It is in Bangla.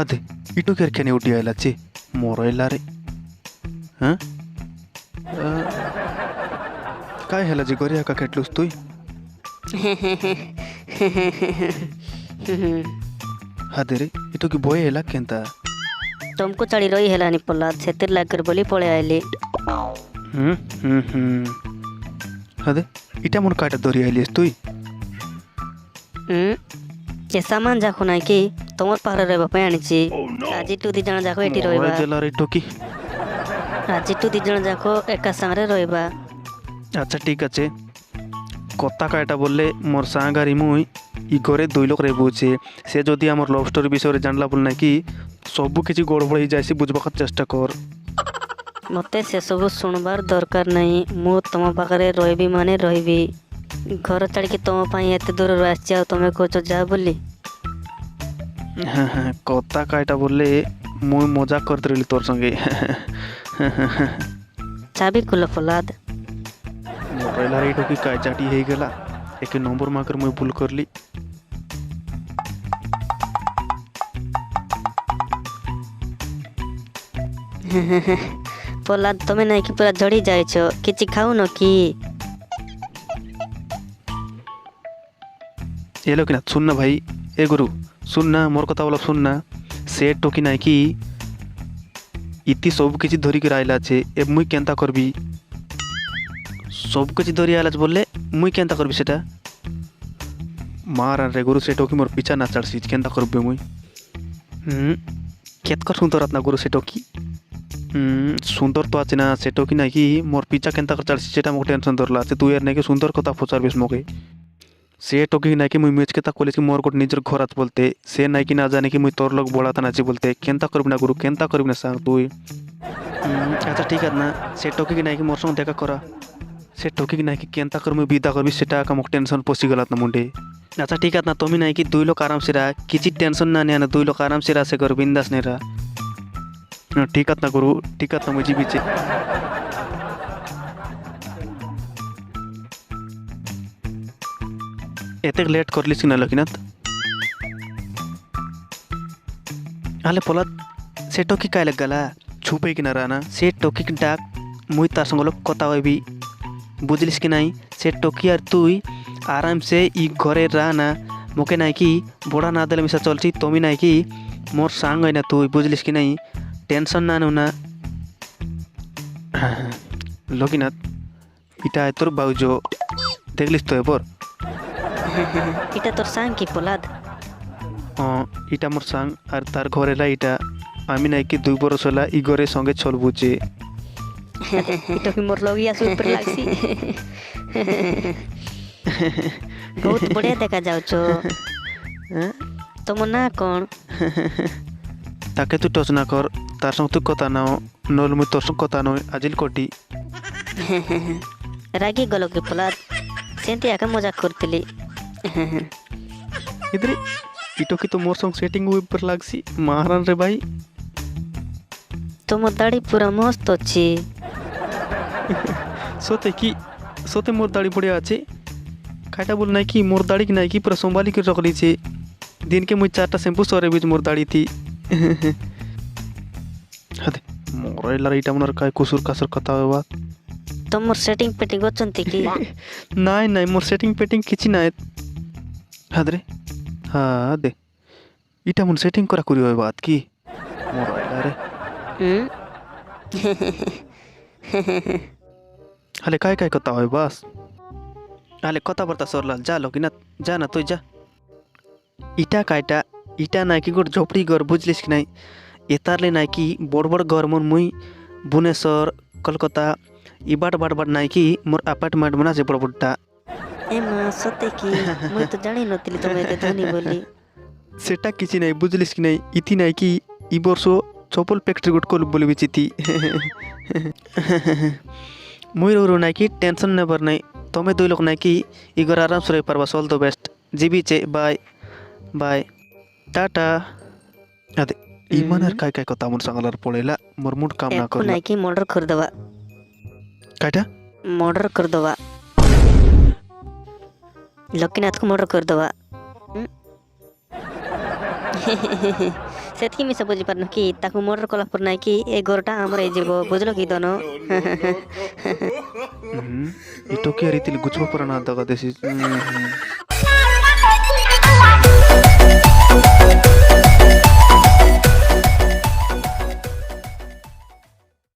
अदे इटू केर केने उठी आयला चे मोरयला रे हाँ काय हेला जी गरिया का केटलुस तुई अदे रे इटू की बोय हेला केंता तुमको चढ़ी रही हेलानी पल्लाद सेतिर लाकर बोली पड़े आयली अदे इटा मन काटा दोरी आइलिस तुई ये सामान जाको नाई कि तुमर पाखरे रहबा पे आनिछि आज टू दी जण जाको एठी रहबा देला रे टोकी आज टू दी जण जाको एका संगरे रहबा अच्छा ठीक আছে কথা কাটা বললে মোর সাঙ্গারি মুই ই ঘরে দুই লোক রেবুছে সে যদি আমার লভ স্টোরি বিষয়ে জানলা বল নাকি সবু কিছু গড়বড় হয়ে যাইছি বুঝবার চেষ্টা কর मते से सब सुनबार दरकार नहीं मु तुम पाखरे रही माने रही घर छाड़ी तुम एत दूर आसी तुम कह जा बोली হ্যাঁ হ্যাঁ কথা কাটা বললে মুই মজা করতে রইলি তোর সঙ্গে चाबी खुलो फलाद মোবাইল আর এইটুকি কাজাটি হয়ে গেলা একে নম্বর মাকের মুই ভুল করলি फलाद तुम्हें नहीं कि पूरा झड़ी जाए किसी खाऊ न कि এলো কিনা শুন না ভাই এ গুরু শুন না মোর কথা বলো শুন না সে টোকি নাই কি ইতি সব কিছু ধরিকি রাইলা আছে এ মুই কেনতা করবি সব কিছু ধরি আইলাছ বললে মুই কেনতা করবি সেটা মার রে গুরু সে টোকি মোর পিছা না চাড়ছি কেনতা করবি মুই কেতকর সুন্দর আপনা গুরু সে টোকি সুন্দর তো আছে না সে টোকি নাকি মোর পিছা কেনতা করে চাড়ছি সেটা মোকে টেনশন ধরলা আছে তুই আর নাকি সুন্দর কথা পচারবিস মোকে সে টোকি নাকি মুই মেচকে তা কলেজ কি মোর গোট নিজের ঘর আছে বলতে সে নাকি না জানে কি মুই তোর লোক বড়াতা নাচি বলতে কেনতা করবি না গুরু কেনতা করবি না সাং তুই আচ্ছা ঠিক আছে না সে টোকি নাকি মোর সঙ্গে দেখা করা সে টোকি নাকি কেনতা করে মুই বিদা করবি সেটা মোক টেনশন পশি গেল না মুন্ডে আচ্ছা ঠিক আছে না তুমি নাকি দুই লোক আরামসে রা কিছু টেনশন না নিয়ে না দুই লোক আরামসে রা সে কর বিন্দাস নে রা ঠিক আছে না গুরু ঠিক আছে না মুই জীবিছে এতে লেট করলিস কিনা লকিনাথ আলে পলাত সে টোকি কায় লাগ গলা ছুপে কিনা রানা সে টোকি ডাক মুই তার সঙ্গে লোক কথা হইবি বুঝলিস কি নাই সে টোকি আর তুই আরাম সে ই ঘরে রানা মোকে নাই কি বড়া না দিলে মিশা চলছি তুমি নাই কি মোর সাং হয় না তুই বুঝলিস কি নাই টেনশন না নেও না লকিনাথ ইটা তোর বাউজো দেখলিস তো এবার এটা তোর সাং কি ফলাদ ইটা মোর সাং আর তার ঘরেলা ইটা আমি নাকি 2 বছর হলা ই ঘরের সঙ্গে চল বুঝে এটা কি মোর লগিয়া সুপার লাগছি বহুত বড়িয়া দেখা যাওছো তোমার না কোন তাকে তুই টচ না কর তার সঙ্গে তুই কথা নাও নল মুই তোর সঙ্গে কথা নয় আজিল কোটি রাগি গেল কি ফলাদ সেন্তি একা মজাক করতিলি ইদরে ইটো কি তো মোর সঙ্গে সেটিং উপর লাগছি মারান রে ভাই তোমার দাড়ি পুরা মস্ত আছে সোতে মোর দাড়ি পড়ে আছে কাটা বল নাই কি মোর দাড়ি কি নাই কি পুরা সম্ভালি করে রাখ লিছে दिन के मुझे 4टा शैम्पू सरे बीच मोर दाढ़ी थी अदे मोर लार इटा मनर काय कुसुर कासर कथा होबा तो मोर सेटिंग पेटिंग होचंती की नाय नाय मोर सेटिंग पेटिंग किछि नाय हादरे हां दे इटा मन सेटिंग करा करी होय बात की मोर लारे हाले काय काय कथा होय बस हाले कथा बर्ता सरलाल जा लोकिना जा ना তুই যা ইটা কাইটা ইটা নাকি গোট ঝোপড়ি ঘর বুঝলিস কি নাই এতারলে নাকি বড় বড় ঘর মন মুই Bhubaneswar Kolkata Ebert but but নাকি মোর অ্যাপার্টমেন্ট বনা যে বড় বড়টা এ মা সতে কি মুই তো জানি নতিলি তুমি এতে ধনী বলি সেটা কিছু নাই বুঝলিস কি নাই ইতি নাকি ই বর্ষ চপল ফ্যাক্টরি গোট কল বলি বিচিতি মুই রো নাকি টেনশন নেবার নাই তুমি দুই লোক নাকি ই ঘর আরাম সরে পারবা অল দ্য বেস্ট জিবিছে বাই बाय टाटा अदे इमानर काय काय कथा मन सांगलार पळेला मरमुड काम ना करला नाही की मर्डर कर दवा काटा मर्डर कर दवा लकीनाथ को मर्डर कर दवा ସେତିକି ମିଶା ବୁଝିପାରୁନ କି ତାକୁ ମର୍ଡର କଲା ପରେ ନାଇଁ କି ଏ ଘରଟା ଆମର ହେଇଯିବ ବୁଝିଲ କି ଦନ ಈ ಟೋಕಿಯ ರೀತಿಲಿ ಗುಚ್ಚ ಪುರಾಣ ಅಂತ ದೇಸಿ